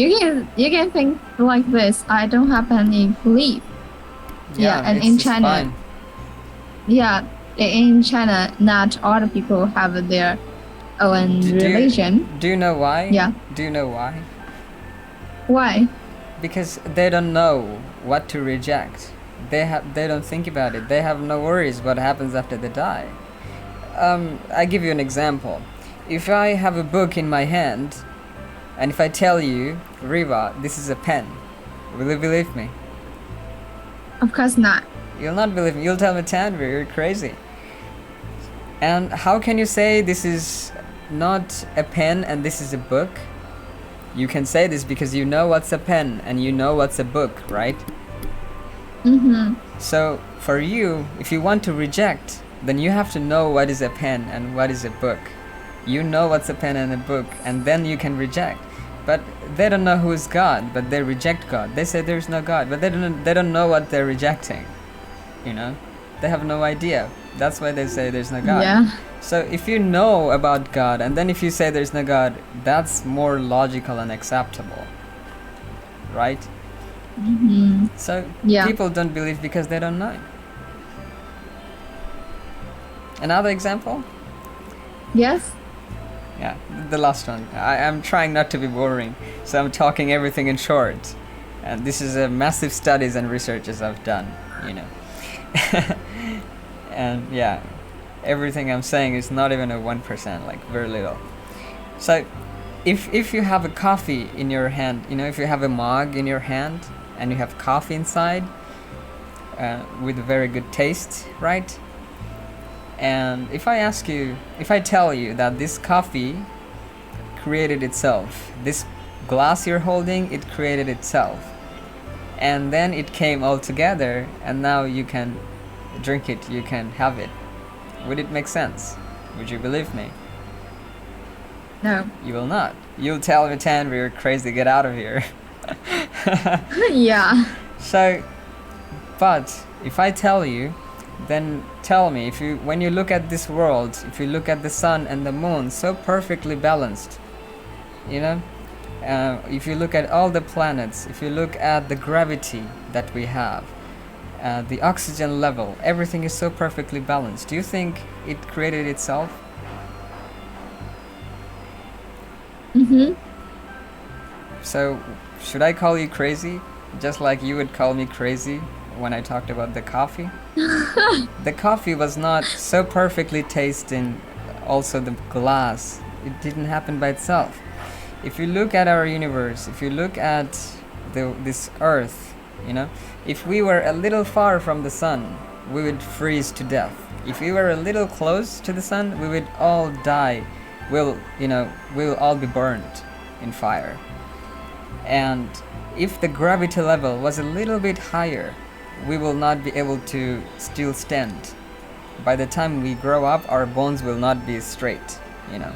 you can think like this. I don't have any belief. Yeah, and in China, fine. yeah, in China, not all the people have their own religion. Do you know why? Yeah. Do you know why? Why? Because they don't know what to reject. They don't think about it. They have no worries what happens after they die. I give you an example. If I have a book in my hand, and if I tell you, Riva, this is a pen, will you believe me? Of course not. You'll not believe me. You'll tell me, Tanvir, you're crazy. And how can you say this is not a pen and this is a book? You can say this because you know what's a pen and you know what's a book, right? Mm-hmm. So for you, if you want to reject, then you have to know what is a pen and what is a book. You know what's a pen and a book, and then you can reject. But they don't know who is God, but they reject God. They say there's no God, but they don't know what they're rejecting. You know? They have no idea. That's why they say there's no God. Yeah. So if you know about God, and then if you say there's no God, that's more logical and acceptable. Right? Mm-hmm. So Yeah. people don't believe because they don't know. Another example? Yes. Yeah, the last one. I'm trying not to be boring, so I'm talking everything in short. And this is a massive studies and researches I've done, you know. And yeah, everything I'm saying is not even a 1%, like very little. So if you have a coffee in your hand, you know, if you have a mug in your hand and you have coffee inside with a very good taste, right? And if I tell you that this coffee created itself, this glass you're holding, it created itself, and then it came all together, and now you can drink it, you can have it, would it make sense? Would you believe me? No. You will not. You'll tell me, Tanvir, you're crazy, get out of here. Yeah. So, but if I tell you, then tell me, when you look at this world, if you look at the sun and the moon, so perfectly balanced, you know, if you look at all the planets, if you look at the gravity that we have, the oxygen level, everything is so perfectly balanced. Do you think it created itself? Mm-hmm. So, should I call you crazy, just like you would call me crazy when I talked about the coffee? The coffee was not so perfectly tasting, also the glass. It didn't happen by itself. If you look at our universe, if you look at this earth, you know, if we were a little far from the sun, we would freeze to death. If we were a little close to the sun, we would all die. We'll all be burned in fire. And if the gravity level was a little bit higher, we will not be able to still stand. By the time we grow up, our bones will not be straight, you know.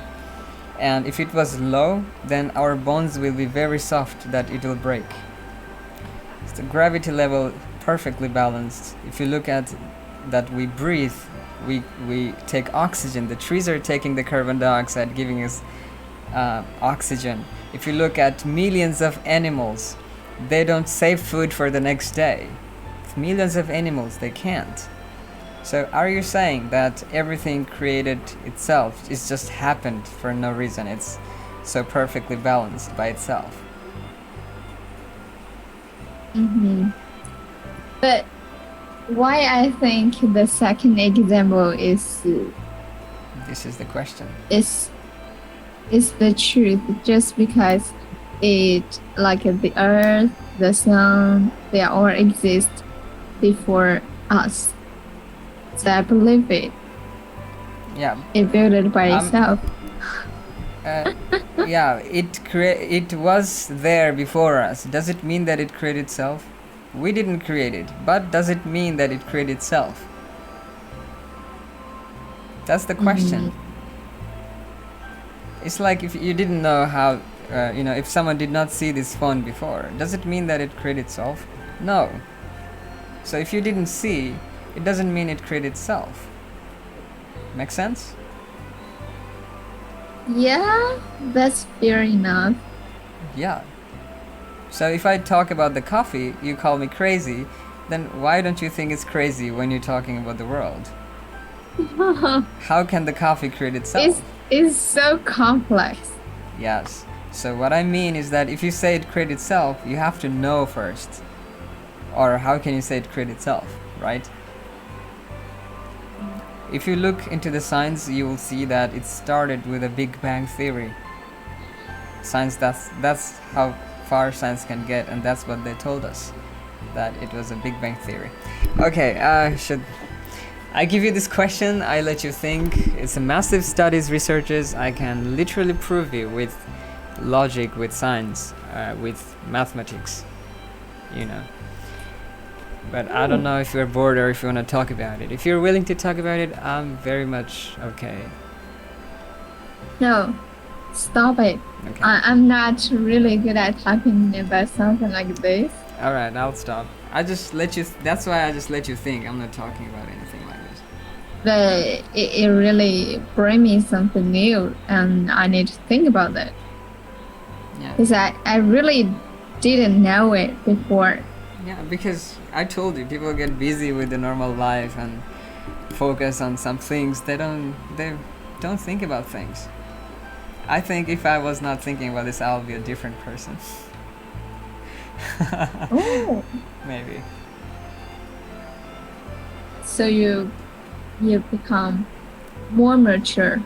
And if it was low, then our bones will be very soft that it will break. It's the gravity level perfectly balanced. If you look at that we breathe, we take oxygen. The trees are taking the carbon dioxide, giving us oxygen. If you look at millions of animals, they don't save food for the next day. Millions of animals, they can't. So are you saying that everything created itself, it's just happened for no reason, it's so perfectly balanced by itself? Mm-hmm. But why I think the second example is This is the question. is the truth, just because it, like the earth, the sun, they all exist before us. So I believe it. Yeah. It built it by itself. Yeah, it was there before us. Does it mean that it created itself? We didn't create it, but does it mean that it created itself? That's the question. It's like if you didn't know how, if someone did not see this phone before, does it mean that it created itself? No. So if you didn't see, it doesn't mean it created itself. Make sense? Yeah, that's fair enough. Yeah. So if I talk about the coffee, you call me crazy, then why don't you think it's crazy when you're talking about the world? How can the coffee create itself? It's so complex. Yes. So what I mean is that if you say it create itself, you have to know first. Or how can you say it create itself, right? If you look into the science, you will see that it started with a Big Bang theory. Science, that's how far science can get, and that's what they told us, that it was a Big Bang theory. Okay, should I give you this question? I let you think. It's a massive studies researches. I can literally prove you with logic, with science, with mathematics, you know. But I don't know if you're bored or if you want to talk about it. If you're willing to talk about it, I'm very much okay. No, stop it. Okay. I'm not really good at talking about something like this. All right, I'll stop. I just let you. That's why I just let you think. I'm not talking about anything like this. But it really bring me something new, and I need to think about that. Yeah. Because I really didn't know it before. Yeah, because I told you, people get busy with the normal life and focus on some things. They don't think about things. I think if I was not thinking about this, I'll be a different person. Oh, Maybe. so you become more mature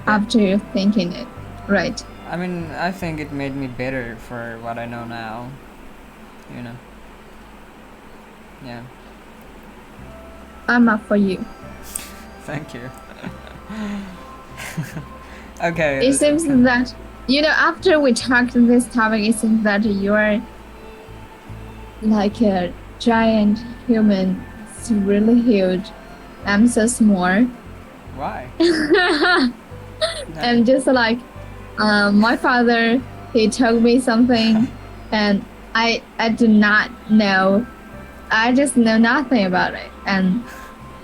after you're thinking it, right? I mean, I think it made me better for what I know now. You know. Yeah. I'm up for you. Thank you. Okay. It seems that after we talked this topic, it seems that you're like a giant human. It's really huge. I'm so small. Why? And just like my father, he told me something, and I do not know. I just know nothing about it, and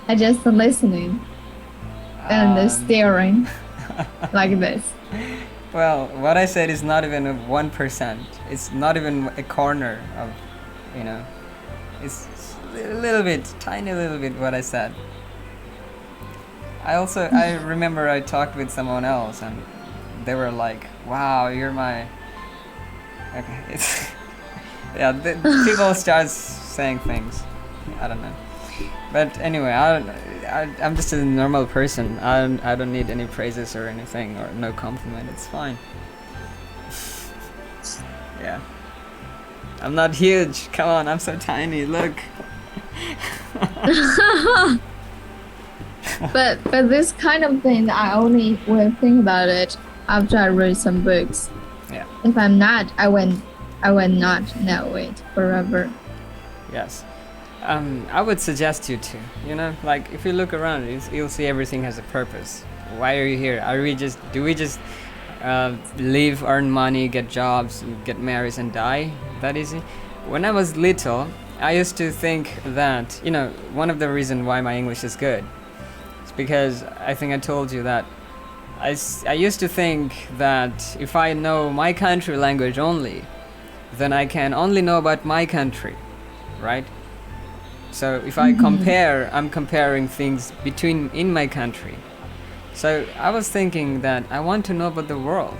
I just listening and staring like this. Well, what I said is not even 1%. It's not even a corner of, it's a little bit, tiny little bit what I said. I remember I talked with someone else and they were like, wow, you're my... Okay, it's... Yeah, people start saying things. I don't know. But anyway, I'm just a normal person. I don't need any praises or anything, or no compliment. It's fine. Yeah. I'm not huge. Come on, I'm so tiny. Look. But this kind of thing, I only will think about it after I read some books. Yeah. If I'm not, I will not know it forever. Yes. I would suggest you to, like if you look around, you'll see everything has a purpose. Why are you here? Do we just live, earn money, get jobs, get married and die that easy? When I was little, I used to think that, one of the reasons why my English is good is because I think I told you that I used to think that if I know my country language only, then I can only know about my country, right? So if I compare, I'm comparing things in my country. So I was thinking that I want to know about the world,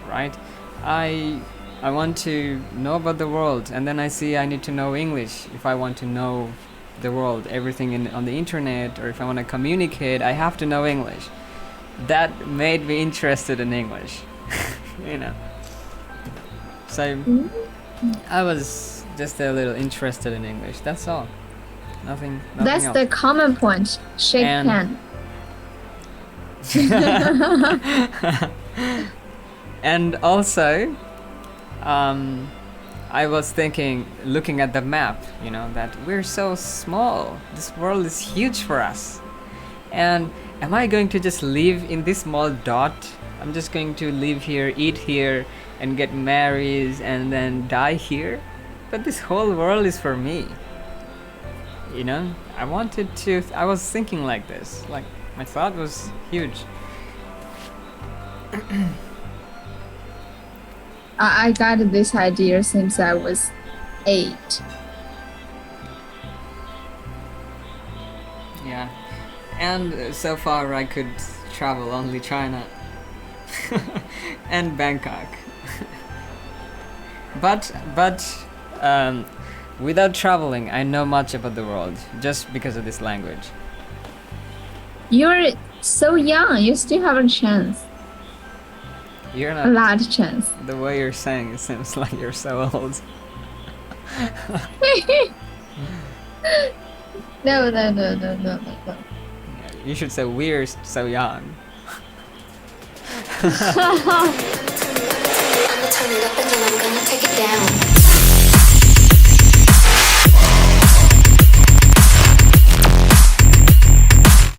right? I want to know about the world, and then I see I need to know English if I want to know the world, everything on the internet, or if I want to communicate, I have to know English. That made me interested in English, So I was just a little interested in English. That's all. Nothing That's else. the common point. Shake hand. And also, I was thinking, looking at the map, that we're so small. This world is huge for us. And am I going to just live in this small dot? I'm just going to live here, eat here, and get married, and then die here? But this whole world is for me. I was thinking like this. Like, my thought was huge. I got this idea since I was 8. Yeah. And so far I could travel only China and Bangkok. But without traveling, I know much about the world just because of this language. You're so young. You still have a chance. You're A not. lot of chance. The way you're saying it seems like you're so old. No. Yeah, you should say we're so young. I'ma turn it up and then I'm gonna take it down.